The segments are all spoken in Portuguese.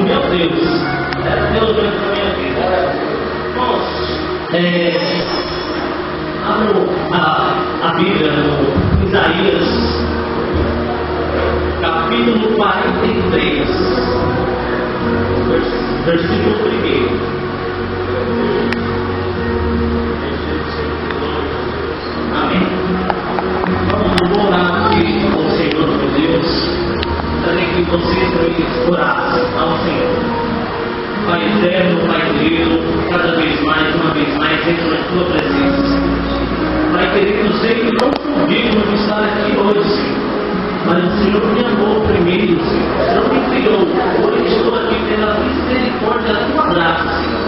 meu Deus, é Deus mesmo na minha vida. Irmãos, abro a Bíblia no Isaías, capítulo 43, versículo 1. Amém. Vamos orar aqui ao Senhor, meu Deus. Gostaria que vocês também orassem ao Senhor. Pai eterno, Pai querido, cada vez mais, uma vez mais, entro na tua presença. Pai querido, eu sei que não sou digno de estar aqui hoje, Senhor. Mas o Senhor me amou primeiro, Senhor. O Senhor me criou. Hoje estou aqui pela misericórdia da tua graça, Senhor.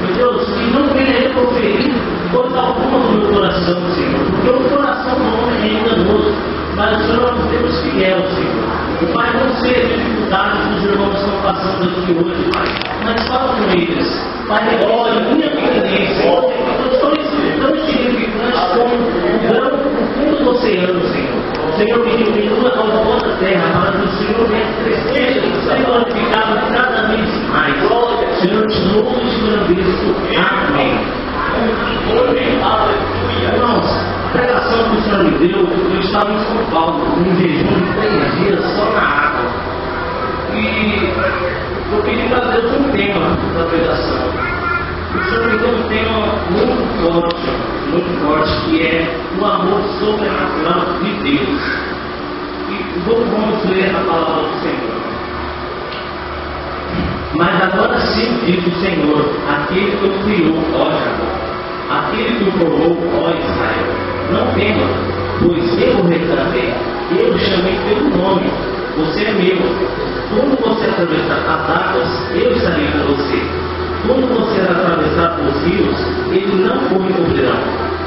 Meu Deus, que não venha eu proferir coisa alguma no meu coração, Senhor. Porque o coração do homem é enganoso. Mas o Senhor é um Deus fiel, Senhor. O Pai, não sei a dificuldade que os irmãos estão passando aqui hoje, Pai. Mas fala com eles. Pai, olha, minha pequenez, eu estou tão insignificante como o grão no fundo do oceano, Senhor. Senhor, me diminua ao pó da terra, para que o Senhor venha crescer e ser glorificado cada vez mais. Senhor, te louvo e te agradeço. Amém. Irmãos, a pregação que o Senhor me deu, eu estava em São Paulo, num jejum de 3 dias só na água. E eu pedi para Deus um tema da pregação. O Senhor me deu um tema muito forte, que é o amor sobrenatural de Deus. E vamos ler a palavra do Senhor. Mas agora sim, diz o Senhor, aquele que o criou, ó Jacó, aquele que o formou, ó Israel, não tema, pois eu o resgatei, eu o chamei pelo nome, você é meu. Quando você atravessar as águas, eu estarei com você. Quando você atravessar os rios, eles não o encobrirão.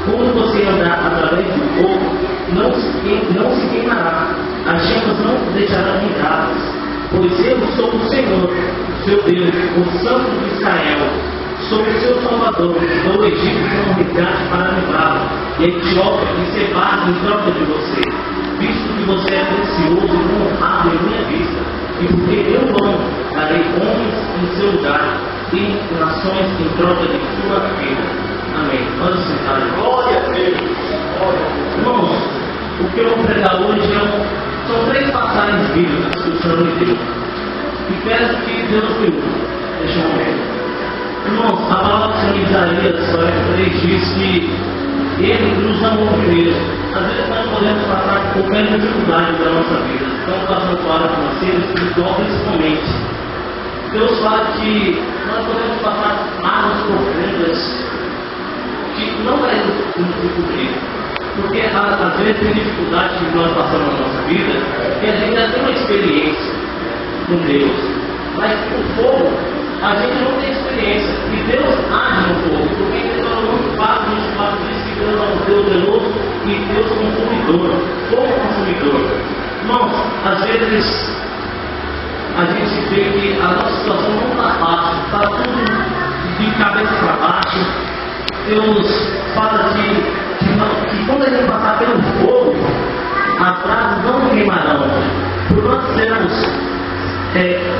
Quando você andar através do fogo, não se queimará. As chamas não deixarão ligadas. Pois eu sou o Senhor, seu Deus, o Santo de Israel. Sou o seu Salvador. Dou o Egito como resgate para livrá-lo. E a Etiópia e Sebá em troca de você. Visto que você é precioso e honrado em minha vista. E porque eu amo, darei homens em seu lugar e nações em troca de sua vida. Amém. Vamos sentar. Glória a Deus. Irmãos, o que eu vou pregar hoje são 3 passagens bíblicas que o Senhor me deu. E peço que Deus me use. Deixa eu ver. Irmãos, a palavra do Senhor em Isaías 43 diz que Ele nos amou primeiro. Às vezes nós podemos passar por qualquer dificuldade da nossa vida. Estamos passando por área financeira, espiritual principalmente. Deus fala que nós podemos passar águas profundas que não vai nos cobrir. Porque às vezes tem dificuldade que nós passamos na nossa vida e a gente já tem uma experiência com Deus. Mas o fogo, a gente não tem experiência. E Deus age no fogo. Porque Ele falou muito fácil, a gente fala disso, que Deus é um Deus zeloso e Deus consumidor. Como consumidor. Irmãos, às vezes a gente vê que a nossa situação não está fácil, está tudo de cabeça para baixo. Deus fala que quando a gente passar pelo fogo, as brasas não queimarão. Por nós sermos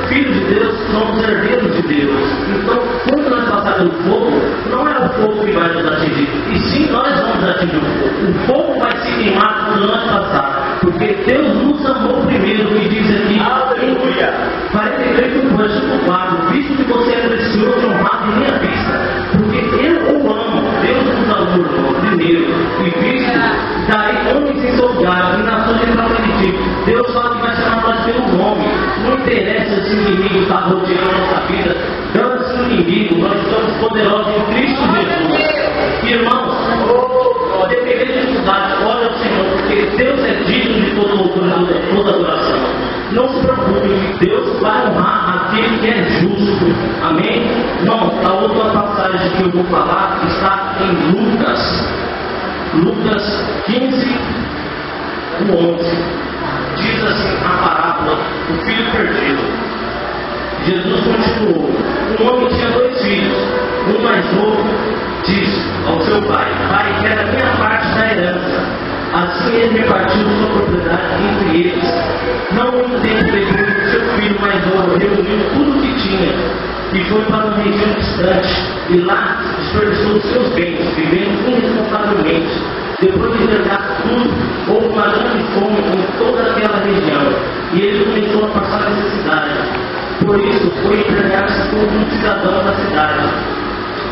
filhos de Deus, somos herdeiros de Deus. Então, quando nós passar pelo fogo, não é o fogo que vai nos atingir, e sim nós vamos atingir o fogo. O fogo vai se queimar quando nós passar, porque Deus nos amou primeiro, e diz aqui, aleluia, 43 no versículo 4, visto que você é precioso e honrado em minha vista, porque eu o amo, Deus nos amou primeiro, e visto, darei homens em seu lugar, e nações em troca de ti. Deus fala que vai chamar nós pelo nome. Não interessa se o inimigo está rodeando a nossa vida, dane-se o inimigo, nós somos poderosos em Cristo Jesus. Irmãos, depender de dificuldade, olha ao Senhor, porque Deus é digno de toda louvor e toda adoração. Não se preocupe, que Deus vai honrar aquele que é justo. Amém? Irmãos, a outra passagem que eu vou falar está em Lucas 15, 11. Diz assim a parábola, o filho perdido. Jesus continuou. Um homem tinha 2 filhos. Um mais novo disse ao seu pai: Pai, quero a minha parte da herança. Assim ele repartiu sua propriedade entre eles. Não muito tempo depois, seu filho mais novo reuniu tudo o que tinha e foi para uma região distante, e lá desperdiçou os seus bens, vivendo irresponsavelmente. Depois de ter gasto tudo, houve uma grande fome em toda aquela região, e ele começou a passar necessidade. Por isso, foi entregar-se como um cidadão da cidade,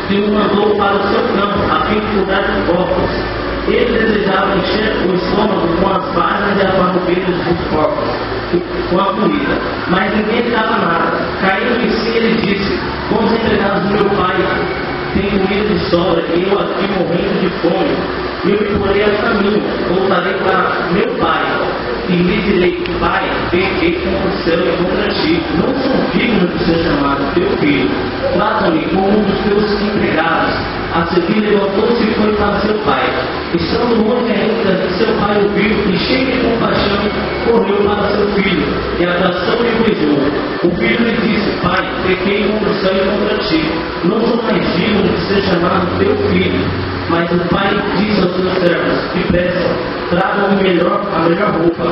que o mandou para o seu campo, a fim de cuidar de porcos. Ele desejava encher o estômago com as vagens e as farroupilhas dos porcos, com a comida, mas ninguém lhe dava nada. Caindo em si, ele disse: com os empregados do meu pai tem comida de sobra, e eu aqui morrendo de fome. Eu me porei a caminho, voltarei para meu pai, e lhe direi: Pai, pequei contra o céu e contra ti, não sou digno de ser chamado teu filho, trata-me como um dos teus empregados. A seguir levantou-se e foi para seu pai. Estando longe ainda, seu pai o viu e, cheio de compaixão, correu para seu filho, e abraçou-lhe e beijou. O filho lhe disse: Pai, pequei contra o céu e contra ti, não sou mais digno de ser chamado teu filho. Mas o pai disse aos seus servos: depressa, tragam a melhor roupa,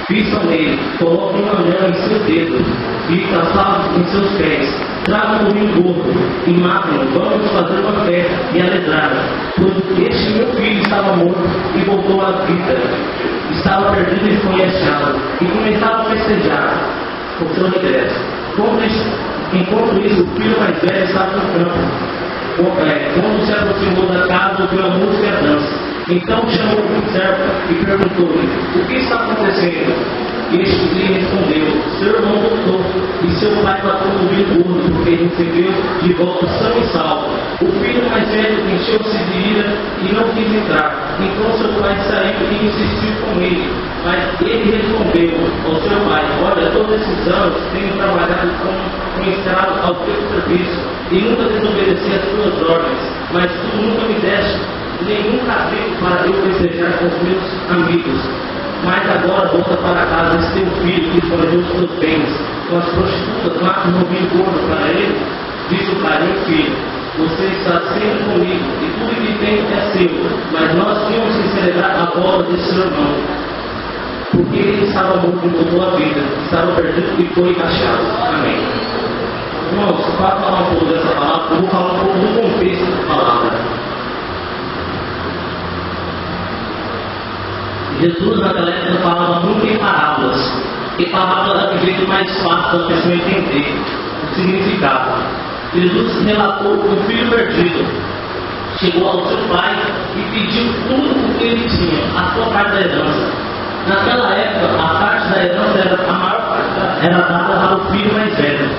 vistam nele, coloquem um anel em seu dedo e calçados em seus pés, tragam um vinho gordo e matem-no, vamos fazer uma festa e alegrar-nos, pois este meu filho estava morto e voltou à vida, estava perdido e foi achado, e começaram a festejar o seu regresso. Enquanto isso, o filho mais velho estava no campo. Quando se aproximou da casa, ouviu a música e a dança. Então chamou o servo e perguntou-lhe: o que está acontecendo? Este lhe respondeu: seu irmão voltou, e seu pai bateu no vinho gordo, porque recebeu de volta são e salvo. O filho mais velho encheu-se de ira e não quis entrar. Então seu pai saiu e insistiu com ele. Mas ele respondeu ao seu pai: olha, todos esses anos tenho trabalhado como escravo ao teu serviço, e nunca desobedeci às tuas ordens, mas tu nunca me deste nenhum cabrito para eu festejar com os meus amigos. Mas agora volta para casa esse teu filho que escondeu os teus bens com as prostitutas, mata um vinho gordo para ele. Disse o pai: meu filho, você está sempre comigo e tudo que tem é seu, mas nós tínhamos que celebrar a boda desse seu irmão, porque ele estava morto e voltou à vida, estava perdido e foi achado. Amém. Irmãos, para falar um pouco dessa palavra, eu vou falar um pouco do contexto da palavra. Jesus naquela época falava muito em parábolas, e parábola é o jeito mais fácil da pessoa entender o significado. Jesus relatou que o filho perdido chegou ao seu pai e pediu tudo o que ele tinha, a sua parte da herança. Naquela época, a parte da herança a maior parte era dada ao filho mais velho.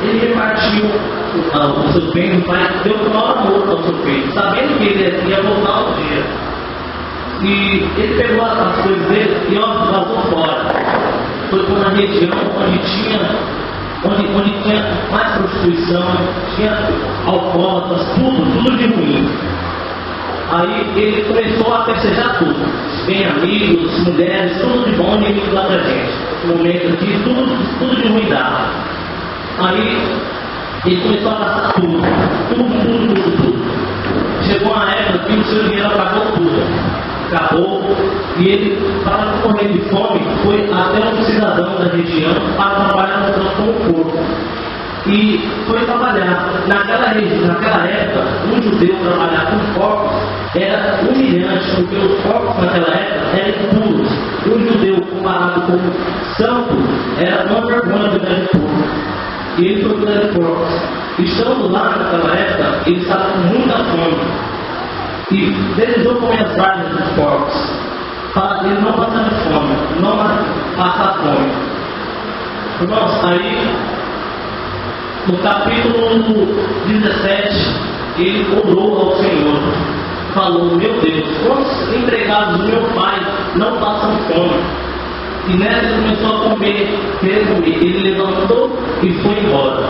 Ele repartiu o seu bem, o pai deu o maior amor ao seu filho, sabendo que ele ia voltar um dia. E ele pegou as coisas dele e vazou fora. Foi para uma região onde tinha mais prostituição, tinha alcoólatras, tudo de ruim. Aí ele começou a festejar tudo. Bem amigos, mulheres, tudo de bom e lá pra gente. No momento aqui, tudo de ruim dava. Aí ele começou a gastar tudo. Chegou uma época que o seu dinheiro acabou tudo. Acabou, e ele, para não correr de fome, foi até um cidadão da região para trabalhar no campo com o porco. E foi trabalhar. Naquela época, um judeu trabalhar com porcos era humilhante, porque os porcos naquela época eram impuros. Um judeu comparado com o santo era uma vergonha cuidar de porco. E ele foi cuidar de porcos. Estando lá naquela época, ele estava com muita fome. E desejou comer as carnes dos porcos, para ele não passar fome, não passar fome. Irmãos, aí no capítulo 17, ele orou ao Senhor, falou: meu Deus, quantos empregados do meu pai não passam fome? E nessa ele começou a querer comer. Ele levantou e foi embora.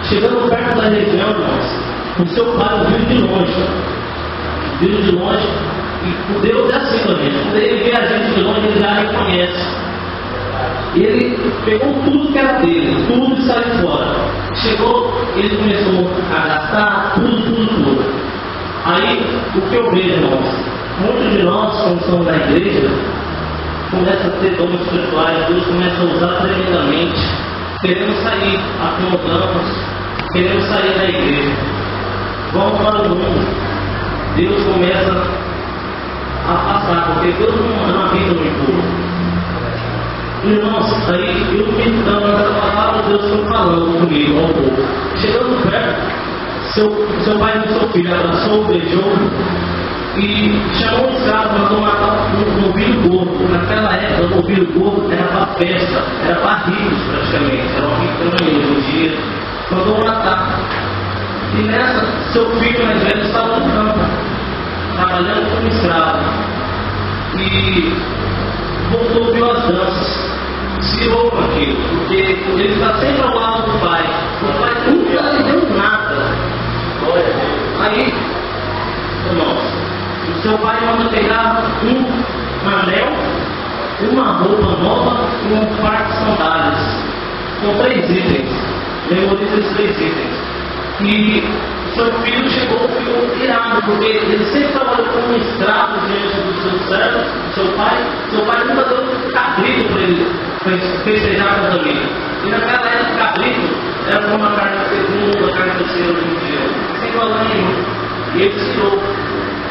Chegando perto da região, irmãos, o seu pai o viu de longe. E Deus é assim também. Quando ele vê a gente de longe, ele já reconhece. Ele pegou tudo que era dele, tudo e saiu fora. Chegou, ele começou a gastar tudo. Aí, o que eu vejo, irmãos? Muitos de nós, quando estamos na igreja, começam a ter dons espirituais, Deus começa a usar tremendamente, querendo sair, acomodamos, queremos sair da igreja, vamos para o mundo. Deus começa a passar, porque Deus não habita no impuro. Irmãos, aí eu meditando nessa palavra, Deus foi falando comigo ao povo. Chegando perto, seu pai e seu filho abraçou, beijou e chamou os caras, mandou matar um novilho gordo. Naquela época, o novilho gordo era para festa, era para ricos praticamente, era uma picanha hoje em dia. Mandou matar. E nessa, seu filho mais velho estava no campo, trabalhando como escravo. E voltou, viu as danças, tirou aquilo, porque ele está sempre ao lado do pai. O pai nunca lhe deu nada. Aí, irmãos, o seu pai manda pegar um anel, uma roupa nova e um par de sandálias. Com 3 itens. Memoriza esses 3 itens. E seu filho ficou irado, porque ele sempre trabalhou como um escravo diante do seu servo, do seu pai. Seu pai nunca deu cabrito para ele festejar a casamento. E naquela época, cabrito era como uma carne segunda, carne terceira hoje em dia, sem valor nenhum. E ele tirou.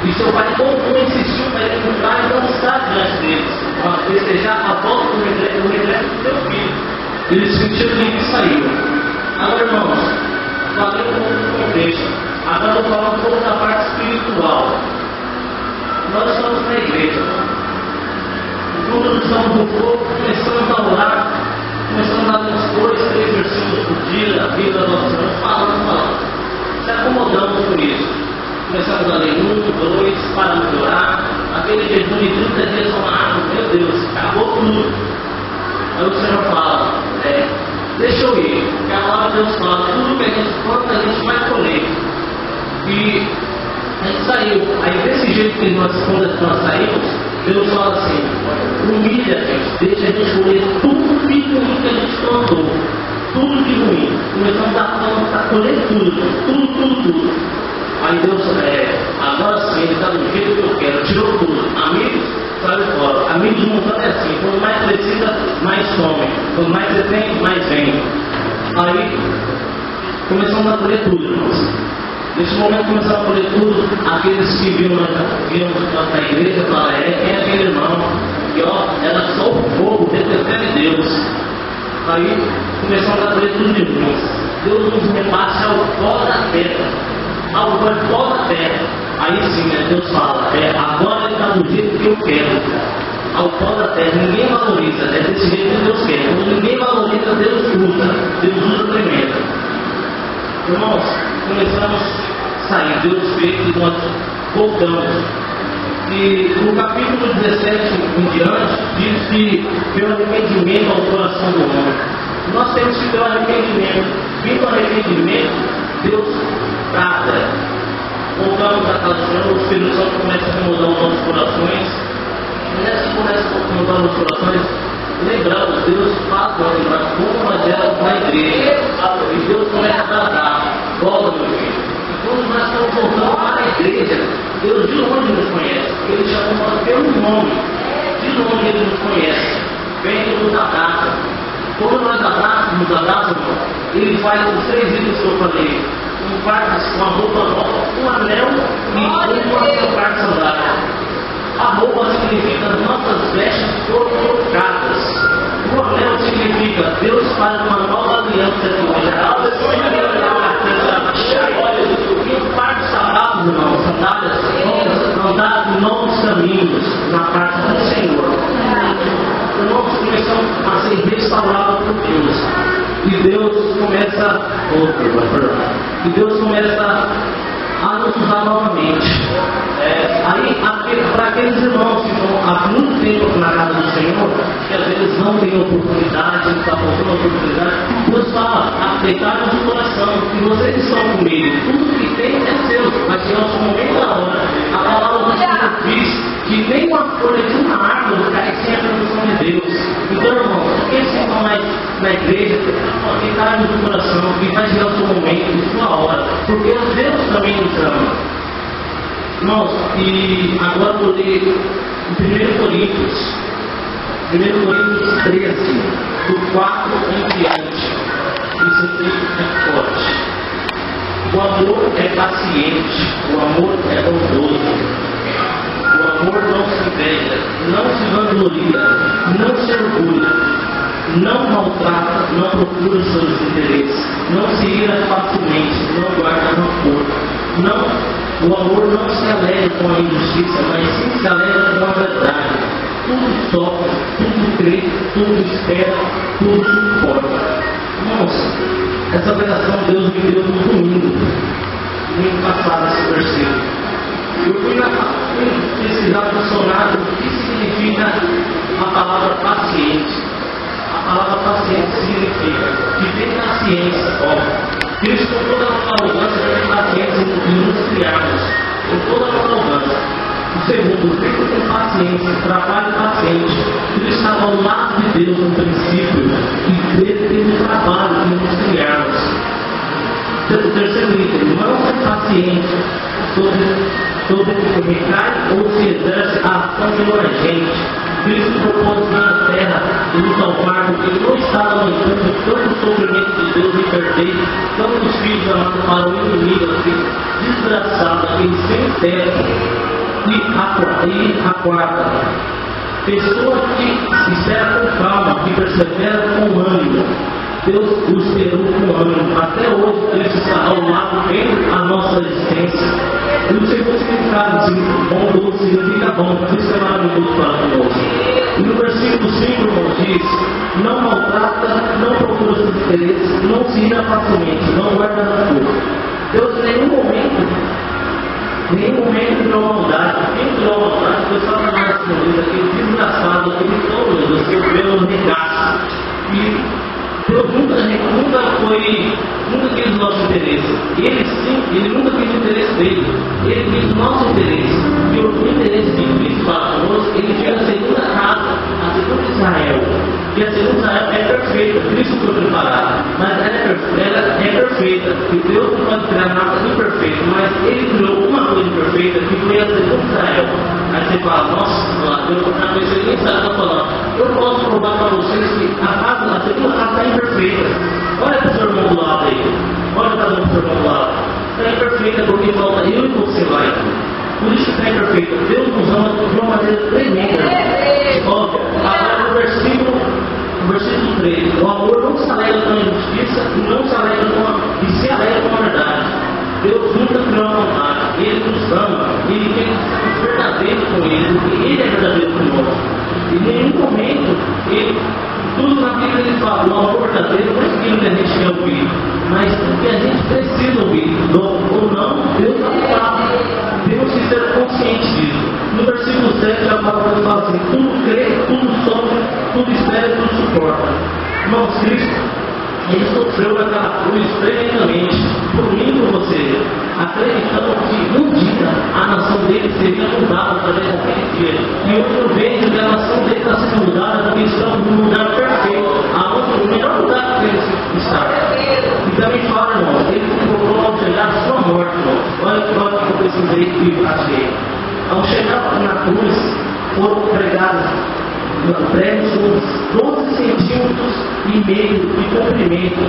E seu pai insistiu para ele entrar e não estar diante deles, para festejar a volta do regresso do seu filho. Ele sentiu que saiu. Agora, irmãos, falei um pouco do contexto. Agora eu vou falar um pouco da parte espiritual. Nós estamos na igreja. Quando nós estamos no corpo, começamos a orar, começamos a ler uns 2, 3 versículos por dia, a Bíblia da nossa Senhora, falando. Se acomodamos com isso. Começamos a ler 1, 2, paramos de orar. Aquele jejum de 30 dias falando, meu Deus, acabou tudo. Aí o Senhor fala, deixa eu ir, porque a palavra de Deus fala, tudo que a gente planta, a gente vai colher. E a gente saiu. Aí desse jeito que quando nós saímos, Deus fala assim, humilha a gente, deixa a gente colher tudo de ruim que a gente plantou. Tudo de ruim. Começamos a colher tudo. Aí Deus, agora sim, ele está do jeito que eu quero, tirou tudo. Amigos, sai fora. Amigos de montão é assim, quando mais precisa, mais come. Quando mais você tem, mais vem. Aí, começamos a colher tudo, irmãos. Nesse momento começaram a colher tudo. Aqueles que viram na igreja falaram, quem é aquele irmão? E era só o fogo, detestando Deus. Aí, começamos a colher tudo de irmãos. Deus nos repasse ao pó da terra. Ao pó da terra. Aí sim, Deus fala, agora ele está do jeito que eu quero. Ao pó da terra, ninguém valoriza, é desse jeito que Deus quer. Quando ninguém valoriza, Deus usa tremendo. Irmãos, começamos a sair, Deus vê que nós voltamos. E no capítulo 17 em diante, diz que pelo arrependimento ao coração do homem. Nós temos que ter o arrependimento. Vindo o arrependimento, Deus trata. Voltamos à casa do Senhor, o Espírito Santo começa a mudar os nossos corações. E nessa começa a mudar os nossos corações, lembramos, Deus faz nós lembrar como nós éramos na igreja. E Deus começa a tratar. Volta, meu filho. E quando nós estamos voltando para a igreja, Deus de longe nos conhece. Ele chamou nós pelo nome. De longe ele nos conhece. Vem e nos abraça. Quando nós abraçamos, ele faz os 3 itens que eu falei. Um par com uma roupa nova, um anel e um par de sandália. A roupa significa nossas vestes foram trocadas. O anel significa Deus faz uma nova aliança de hoje. E o par de sapatos, irmãos, sandálias, vão andar novos caminhos na parte do Senhor. Nós começamos a ser restaurados por Deus. E Deus começa a nos usar novamente. Aí, para aqueles irmãos que estão há muito tempo na casa do Senhor, que às vezes não têm oportunidade, não está faltando oportunidade, Deus fala, aceitar no coração, que vocês estão comigo, tudo que tem é seu, mas que nosso momento da hora. A palavra do Senhor diz que nem uma folha de uma árvore cai sem a permissão de Deus. Então, irmãos, aqueles que estão na igreja, aceitar no coração, que vai chegar o seu momento, a sua hora, porque Deus também nos ama. Irmãos, e agora eu vou ler em 1 Coríntios 13, do 4 em diante. Isso aqui é forte. O amor é paciente, o amor é bondoso, o amor não se inveja, não se vangloria, não se orgulha, não maltrata, não procura os seus interesses, não se ira facilmente, não guarda rancor, o amor não se alegra com a injustiça, mas sim se alegra com a verdade. Tudo sofre, tudo crê, tudo espera, tudo suporta. Nossa, essa pregação Deus me deu no domingo passado esse versículo. Eu fui pesquisar no dicionário o que significa a palavra paciente. A palavra paciente significa que tem paciência, ó. Cristo, com toda a arrogância, teve paciência em nos criarmos, com toda a arrogância. O segundo, Cristo tem paciência, trabalho paciente. Cristo estava ao lado de Deus no princípio, e Deus teve um trabalho em nos criarmos. O terceiro item, não é paciente sobre o que recai ou se exerce a ação de um agente. Cristo propôs na terra e nos salvar, porque ele não estava aguentando tanto sofrimento de Deus imperfeito, tantos filhos amados para o inimigo, assim, desgraçado, aquele sem teto. E a quarta, pessoa que espera com calma, que persevera com ânimo. Deus o esperou com ânimo. Até hoje, Deus está ao lado vendo a nossa existência. E o segundo significado de bondoso significa bom. Isso é maravilhoso para conosco. E no versículo 5, irmão, diz: não maltrata, não procura seus interesses, não se ira facilmente, não guarda rancor. Deus, em nenhum momento criou maldade. Quem criou maldade foi Satanás, aquele desgraçado, aquele todo, seu pelo regaço. E Deus nunca quis o nosso interesse. Ele nunca quis o interesse dele. Ele quis o nosso interesse. E o interesse de Cristo para conosco, ele tinha a segunda casa, a segunda Israel. E a segunda Israel é perfeita. Cristo foi preparado. Mas ela é perfeita. E Deus não pode criar nada imperfeito. Mas ele criou uma coisa perfeita, que foi a segunda Israel. Aí você fala, nossa, Deus está com isso, ninguém sabe o que está falando. Eu posso provar para vocês que a segunda casa está imperfeita. Olha para o seu irmão do lado aí. Olha para o seu irmão do lado. Está imperfeita porque falta eu e você lá. Por isso que está imperfeita. Deus nos ama de uma maneira tremenda. Olha, agora no versículo 3. O amor não se alegra com a injustiça e não se alegra e se alegra com a verdade. Deus nunca criou a maldade. Ele nos ama. Ele quer ser verdadeiro com Ele, porque Ele é verdadeiro conosco. E em nenhum momento tudo naquilo que ele fala, o amor verdadeiro não é aquilo que a gente quer ouvir, mas o que a gente precisa ouvir. Ou não, Deus está falando. Temos que ser conscientes disso. No versículo 7, a palavra fala assim: tudo crê, tudo sofre, tudo espera, tudo suporta. Irmãos, Cristo, ele sofreu naquela cruz tremendamente por mim e por você, acreditando que um dia a nação dele seria mudada através daquele dia. E hoje eu vejo que a nação dele está sendo mudada porque estamos num lugar perfeito, o melhor lugar que ele está. E também fala, irmão, ele se procurou ao chegar à sua morte, irmão. Olha que eu precisei que achei. Ao chegar na cruz, foram pregados pregos uns 12 centímetros e meio de comprimento.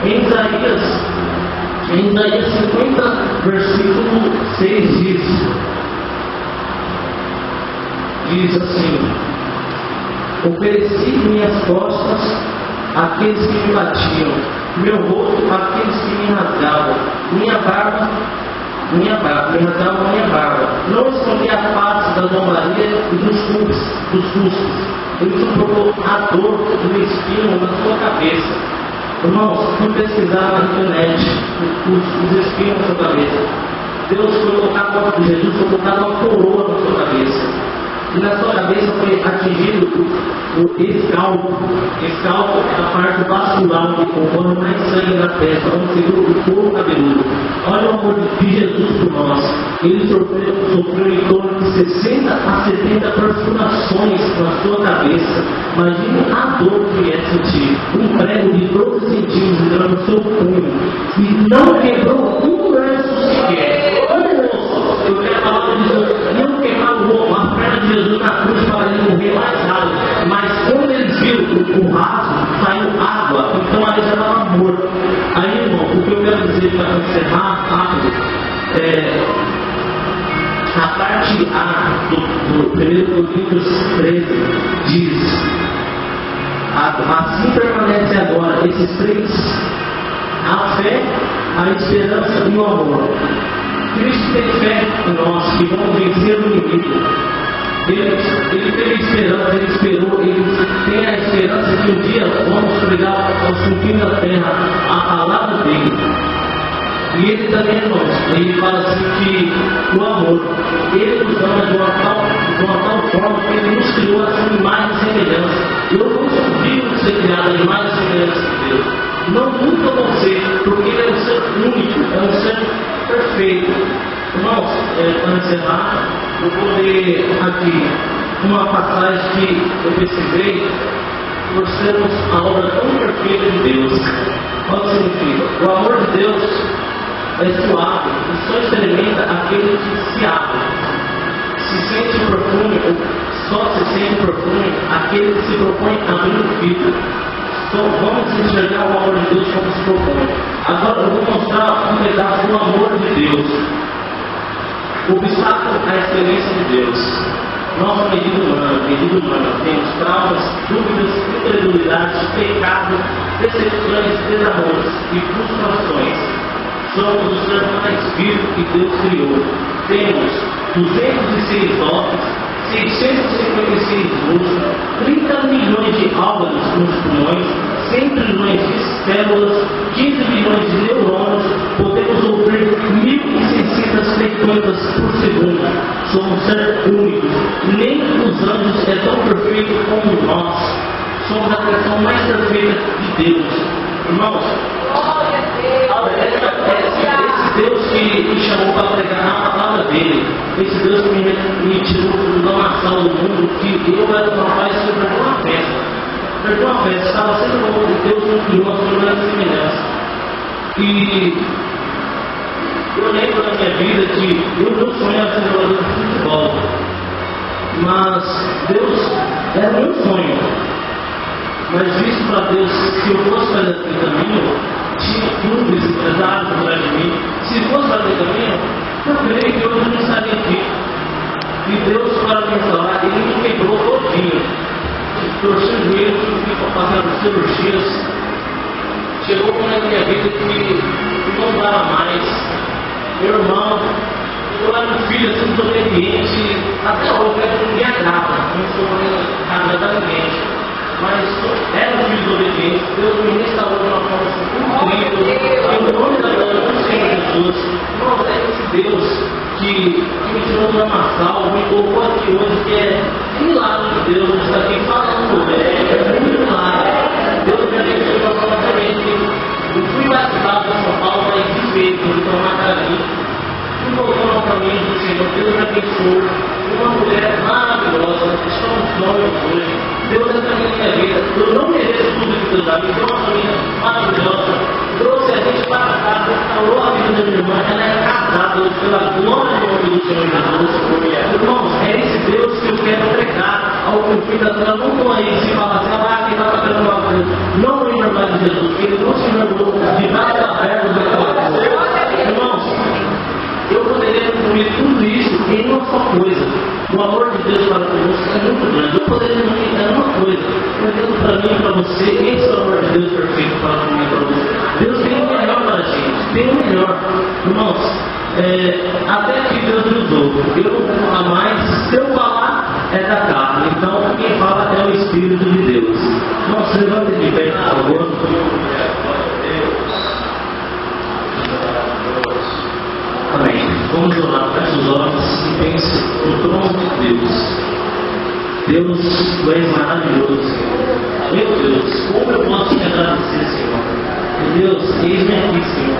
Em Isaías 50, versículo 6 diz assim: ofereci minhas costas àqueles que me batiam, meu rosto àqueles que me rasgavam, minha barba, me rasgavam minha barba. Não escondi a face da zombaria e dos custos. Ele suportou a dor do espinho na sua cabeça. Irmãos, fui pesquisar na internet os espinhos na sua cabeça. Deus foi colocar a corpo de Jesus, foi colocar uma coroa na sua cabeça. E na sua cabeça foi atingido o escalpo. Escalpo é a parte vascular que compõe mais sangue na testa, onde segura o couro cabeludo. Olha o amor de Jesus por nós. Ele sofreu em torno de 60 a 70 perfurações na sua cabeça. Imagine a dor que é sentir um prego de 12 centímetros entrando no seu punho e não quebrou um verso sequer. Eu quero falar de Jesus, não queimar a perna de Jesus na cruz para ele morrer mais rápido. Mas quando eles viram o raso, saiu água, então ali já estava morto. Aí, irmão, o que eu quero dizer para encerrar rápido a parte A do 1 Coríntios 13 diz: assim permanece agora esses três: a fé, a esperança e o amor. Cristo tem fé em nós que vamos vencer o inimigo. Ele teve esperança, ele esperou, ele tem a esperança que um dia vamos pregar aos confins da terra a palavra dele. E ele também, irmãos, ele fala assim que o amor, ele nos ama de uma tal forma que ele nos criou a sua imagem e semelhança. Eu não consigo ser criado a imagem e semelhança de Deus. Não nunca vou ser, porque ele é um ser único, é um ser perfeito. Irmãos, para encerrar, eu vou ler aqui uma passagem que eu pesquisei. Nós temos a obra tão perfeita de Deus. Olha o que significa. O amor de Deus é suave e só experimenta aquele que se abre. Se sente o perfume, ou só se sente o perfume aquele que se propõe a abrir o vidro. Então vamos enxergar o amor de Deus como se propõe. Agora eu vou mostrar um pedaço do amor de Deus. O obstáculo à experiência de Deus. Nossa medida humana, temos traumas, dúvidas, incredulidades, pecados, decepções, desamores e frustrações. Somos o ser mais vivo que Deus criou. Temos 206 ossos, 656 músculos, 30 milhões de órgãos nos pulmões, 100 trilhões de células, 15 bilhões de neurônios, podemos ouvir 1.600 frequências por segundo. Somos um ser único. Nem os anjos é tão perfeito como nós. Somos a criação mais perfeita de Deus. Irmãos, esse Deus que me chamou para pregar a palavra dele, esse Deus que me tirou da nação do mundo, que eu era um rapaz que perdeu uma festa, estava sendo bom de Deus, não criou a sua grande semelhança. E eu lembro da minha vida que eu não sonhava ser jogador de futebol, mas Deus era meu sonho. Mas visto para Deus, se eu fosse fazer aquele caminho, tinha clubes, empresários atrás de mim. Se fosse fazer caminho, eu creio que hoje eu não estaria aqui. E Deus, para me falar, ele me quebrou todinho. Torci o joelho, tive fazendo cirurgias. Chegou com na minha vida que não dava mais. Meu irmão, eu era um filho assim, desobediente. Até hoje, eu não me agrada. Não sou agrada ninguém. Mas era um filho desobediente. Deus me restaurou de uma forma incrível. Em nome da glória do Senhor Jesus. Irmãos, é esse Deus que me tirou do lamaçal, me colocou aqui hoje, que é milagre de Deus. Está aqui falando, é muito milagre. Deus me abençoe de uma forma diferente. Eu fui batizado em São Paulo, mas desfeito, então Macarim. Fui voltando ao caminho do Senhor. Deus me abençoe. Uma mulher maravilhosa, estamos sonhos hoje. Deus entra na minha vida. Eu não mereço tudo que Deus dá. Me deu uma família maravilhosa. Trouxe a gente para cá, restaurou a vida da minha irmã. Ela é casada hoje pela glória do nome do Senhor Jesus. Irmãos, é esse Deus que eu quero pregar ao confim da terra. Não estou aí se falar assim, quem vai estar uma coisa. Não em nome de Jesus, porque ele não se lembrou de várias abertas daquela coisa. Irmãos, eu poderia concluir tudo isso em uma só coisa. O amor de Deus para conosco é muito grande. Eu poderia concluir uma coisa. Deus para mim e para você, esse é o amor de Deus perfeito para mim e para você. Deus tem o melhor para a gente. Tem o melhor. Irmãos, até que Deus me usou. Eu não vou falar mais. Se eu falar, é da carne. Então, quem fala é o Espírito de Deus. Irmãos, levanta de pé, por favor. Amém. Vamos orar, feche os olhos e pense no trono de Deus. Deus, tu és maravilhoso, Senhor. Meu Deus, como eu posso te agradecer, Senhor? Meu Deus, eis-me aqui, Senhor.